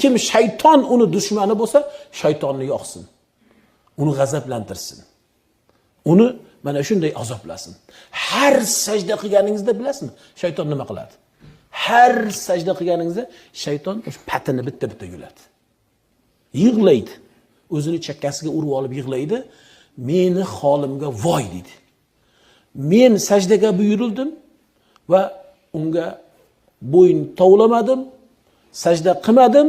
kim shayton uni dushmani bo'lsa, shaytonni yoqsin. Uni g'azablantirsin. Uni mana shunday azoblasin. Har sajda qilganingizda bilasizmi, shayton nima qiladi? Har sajda qilganingizda shayton o'sha patini bitta yuladi. Yig'laydi. O'zini chakkasiga urib olib yig'laydi. Meni holimga voy deydi. Men sajdaga buyurildim va unga bo'yin tovlamadim, sajda qilmadim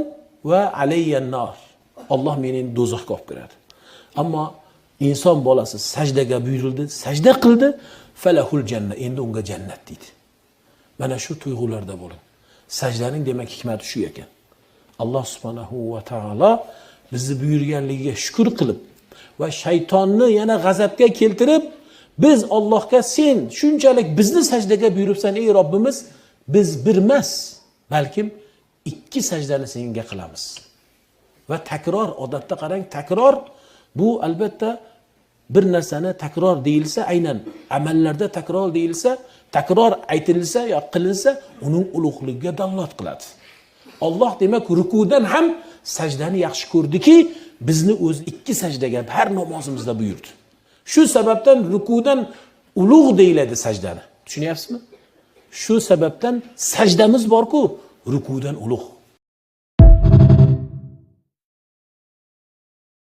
va alayyan nar. Alloh meni do'zaxga olib kiradi. Ammo inson bolasi sajdaga buyurildi, sajda qildi, falahul jannat, endi unga jannat deydi. Mana shu tuyg'ularda bo'ling. Sajdaning demak hikmati shu ekan. Alloh subhanahu va taolo bizni buyurganligiga shukr qilib va shaytonni yana g'azabga keltirib, biz Allohga sen shunchalik bizni sajdaga buyuribsan ey Robbimiz, biz bir emas, balkim 2 sajdani senga qilamiz. Va takror, odatda qarang, takror bu albatta bir narsani takror deyilsa, aynan amallarda takror deyilsa, takror aytilsa yo qilinsa, uning ulug'ligiga dalolat qiladi. Alloh demak rukudan ham sajdani yaxshi ko'rdiki, bizni o'z 2 sajdaga har namozimizda buyurdi. Shu sababdan rukudan ulug' deyiladi sajdani. Tushunyapsizmi? Shu sababdan sajdamiz bor-ku, rukudan ulug'.